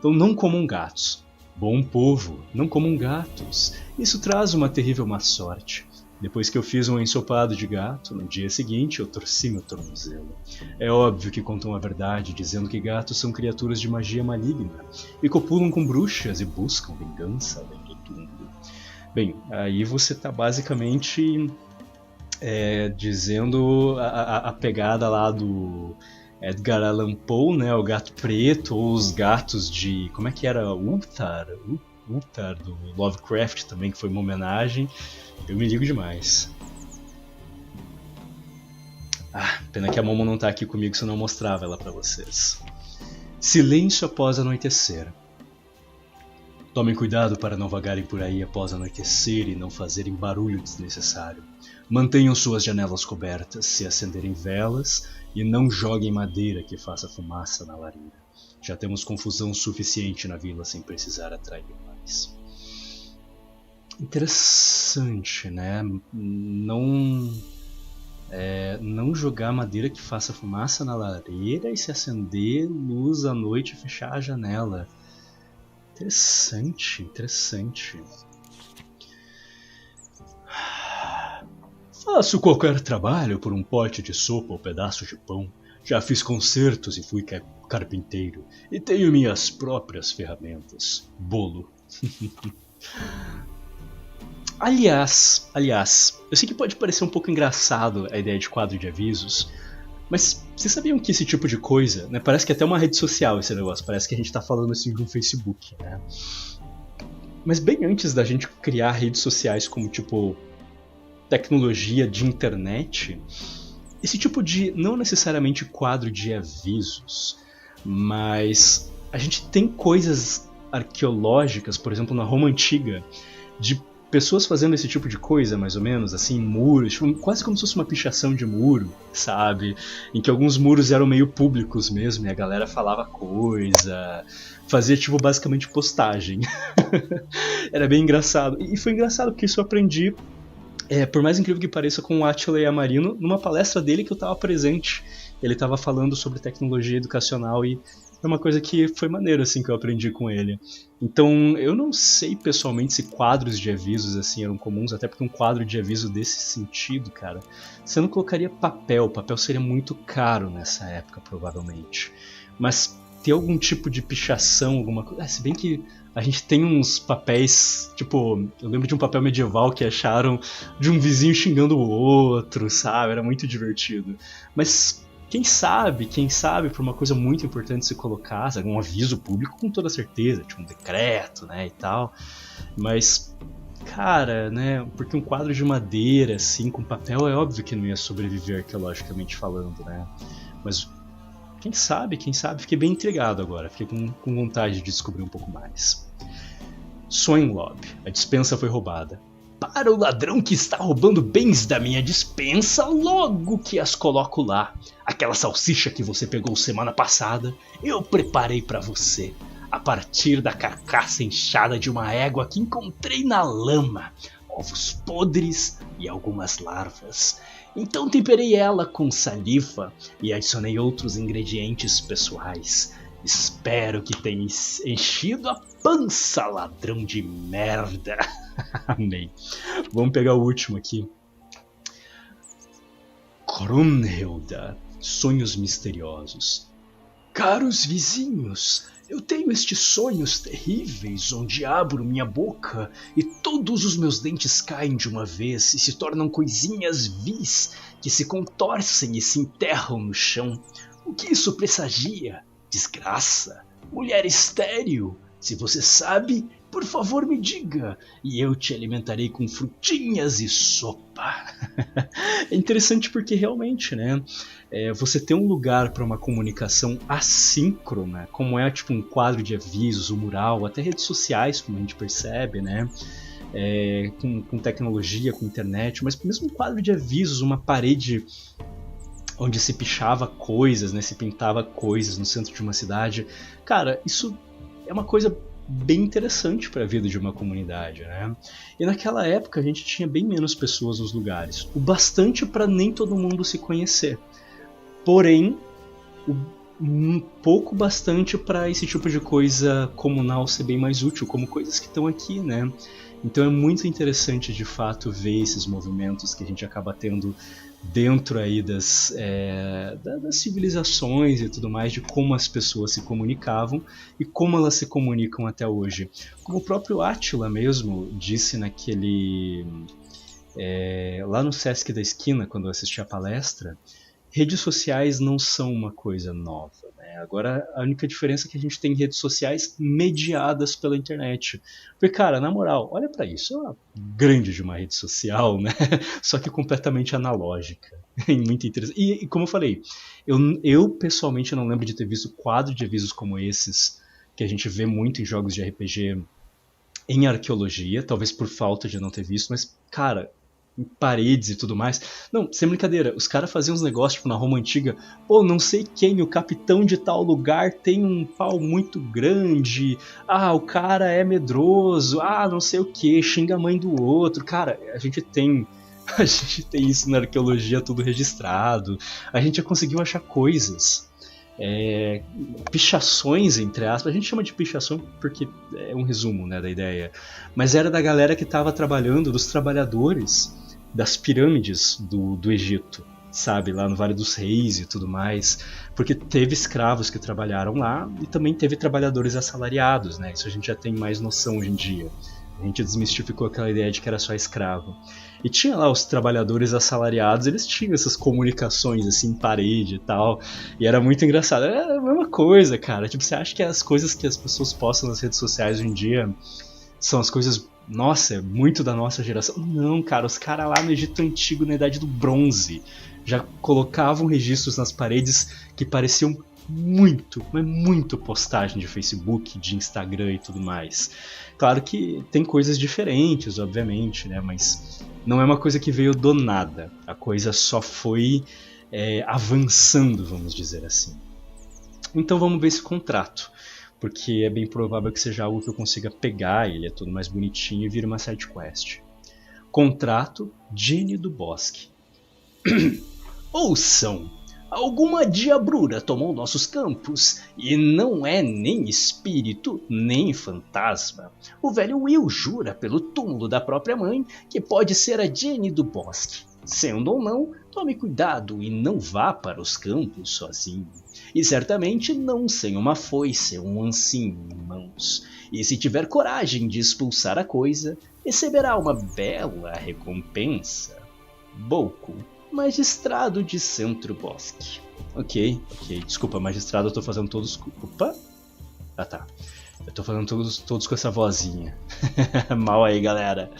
Então não comam gatos. Bom povo, não comam gatos. Isso traz uma terrível má sorte. Depois que eu fiz um ensopado de gato, no dia seguinte eu torci meu tornozelo. É óbvio que contam a verdade, dizendo que gatos são criaturas de magia maligna e copulam com bruxas e buscam vingança além do túmulo. Bem, aí você tá basicamente dizendo a pegada lá do Edgar Allan Poe, né, o gato preto, ou os gatos de... como é que era? Ulthar do Lovecraft também, que foi uma homenagem. Eu me ligo demais. Pena que a Momo não tá aqui comigo, senão eu mostrava ela pra vocês. Silêncio após anoitecer. Tomem cuidado para não vagarem por aí após anoitecer e não fazerem barulho desnecessário. Mantenham suas janelas cobertas se acenderem velas e não joguem madeira que faça fumaça na lareira. Já temos confusão suficiente na vila sem precisar atrair mais. Interessante, né? Não jogar madeira que faça fumaça na lareira e se acender luz à noite e fechar a janela. Interessante. Faço qualquer trabalho por um pote de sopa ou pedaço de pão. Já fiz concertos e fui carpinteiro. E tenho minhas próprias ferramentas. Bolo. Aliás, eu sei que pode parecer um pouco engraçado a ideia de quadro de avisos, mas vocês sabiam que esse tipo de coisa, né, parece que é até uma rede social esse negócio, parece que a gente tá falando assim de um Facebook, né? Mas bem antes da gente criar redes sociais como tipo tecnologia de internet, esse tipo de, não necessariamente quadro de avisos, mas a gente tem coisas arqueológicas, por exemplo na Roma Antiga, de pessoas fazendo esse tipo de coisa, mais ou menos, assim, muros, tipo, quase como se fosse uma pichação de muro, sabe? Em que alguns muros eram meio públicos mesmo, e a galera falava coisa, fazia, tipo, basicamente postagem. Era bem engraçado. E foi engraçado porque isso eu aprendi, por mais incrível que pareça, com o Átila Yamarino, numa palestra dele que eu estava presente. Ele estava falando sobre tecnologia educacional e é uma coisa que foi maneiro, assim, que eu aprendi com ele. Então, eu não sei pessoalmente se quadros de avisos, assim, eram comuns, até porque um quadro de aviso desse sentido, cara, você não colocaria papel seria muito caro nessa época, provavelmente. Mas ter algum tipo de pichação, alguma coisa... se bem que a gente tem uns papéis, tipo, eu lembro de um papel medieval que acharam de um vizinho xingando o outro, sabe? Era muito divertido. Mas... Quem sabe, por uma coisa muito importante se colocasse, algum aviso público com toda certeza, tipo um decreto, né, e tal. Mas, cara, né, porque um quadro de madeira, assim, com papel, é óbvio que não ia sobreviver arqueologicamente falando, né. Mas, quem sabe, fiquei bem intrigado agora, fiquei com vontade de descobrir um pouco mais. Swain Lobby, a despensa foi roubada. Para o ladrão que está roubando bens da minha despensa, logo que as coloco lá. Aquela salsicha que você pegou semana passada, eu preparei para você, a partir da carcaça inchada de uma égua que encontrei na lama, ovos podres e algumas larvas. Então temperei ela com saliva e adicionei outros ingredientes pessoais. Espero que tenha enchido a pança, ladrão de merda. Amei. Vamos pegar o último aqui. Krunhilda, sonhos misteriosos. Caros vizinhos, eu tenho estes sonhos terríveis onde abro minha boca e todos os meus dentes caem de uma vez e se tornam coisinhas vis que se contorcem e se enterram no chão. O que isso pressagia? Desgraça? Mulher estéril? Se você sabe, por favor me diga, e eu te alimentarei com frutinhas e sopa. É interessante porque realmente, né, você ter um lugar para uma comunicação assíncrona, como é tipo um quadro de avisos, um mural, até redes sociais, como a gente percebe, né, com tecnologia, com internet, mas mesmo um quadro de avisos, uma parede onde se pichava coisas, né, se pintava coisas no centro de uma cidade, cara, isso é uma coisa bem interessante para a vida de uma comunidade, né? E naquela época a gente tinha bem menos pessoas nos lugares, o bastante para nem todo mundo se conhecer. Porém, pouco bastante para esse tipo de coisa comunal ser bem mais útil, como coisas que estão aqui, né? Então é muito interessante de fato ver esses movimentos que a gente acaba tendo dentro aí das civilizações e tudo mais, de como as pessoas se comunicavam e como elas se comunicam até hoje. Como o próprio Átila mesmo disse lá no Sesc da Esquina, quando eu assisti a palestra, redes sociais não são uma coisa nova, né? Agora a única diferença é que a gente tem redes sociais mediadas pela internet. Porque, cara, na moral, olha pra isso, é uma grande de uma rede social, né? Só que completamente analógica. Muito interessante. E como eu falei, eu pessoalmente não lembro de ter visto quadro de avisos como esses, que a gente vê muito em jogos de RPG em arqueologia, talvez por falta de não ter visto, mas, cara, em paredes e tudo mais. Não, sem brincadeira, os caras faziam uns negócios tipo na Roma Antiga, pô, não sei quem, o capitão de tal lugar tem um pau muito grande, o cara é medroso, não sei o que, xinga a mãe do outro. Cara, a gente tem isso na arqueologia tudo registrado, a gente já conseguiu achar coisas. Pichações, entre aspas, a gente chama de pichação porque é um resumo, né, da ideia, mas era da galera que estava trabalhando, dos trabalhadores das pirâmides do Egito, sabe, lá no Vale dos Reis e tudo mais, porque teve escravos que trabalharam lá e também teve trabalhadores assalariados, né, isso a gente já tem mais noção hoje em dia. A gente desmistificou aquela ideia de que era só escravo. E tinha lá os trabalhadores assalariados, eles tinham essas comunicações assim em parede e tal. E era muito engraçado. É a mesma coisa, cara. Tipo, você acha que as coisas que as pessoas postam nas redes sociais hoje em dia são as coisas, nossa, muito da nossa geração? Não, cara, os caras lá no Egito Antigo, na Idade do Bronze, já colocavam registros nas paredes que pareciam muito, mas muito postagem de Facebook, de Instagram e tudo mais. Claro que tem coisas diferentes, obviamente, né? Mas não é uma coisa que veio do nada. A coisa só foi avançando, vamos dizer assim. Então vamos ver esse contrato, porque é bem provável que seja algo que eu consiga pegar, ele é todo mais bonitinho e vira uma side quest. Contrato Gene do Bosque. Ouçam! Alguma diabrura tomou nossos campos, e não é nem espírito, nem fantasma. O velho Will jura pelo túmulo da própria mãe que pode ser a Jenny do Bosque. Sendo ou não, tome cuidado e não vá para os campos sozinho. E certamente não sem uma foice ou um ancinho em mãos. E se tiver coragem de expulsar a coisa, receberá uma bela recompensa. Boco, Magistrado de Centro Bosque. Ok. Desculpa, magistrado, eu tô fazendo todos... Opa! Tá. Eu tô fazendo todos com essa vozinha. Mal aí, galera.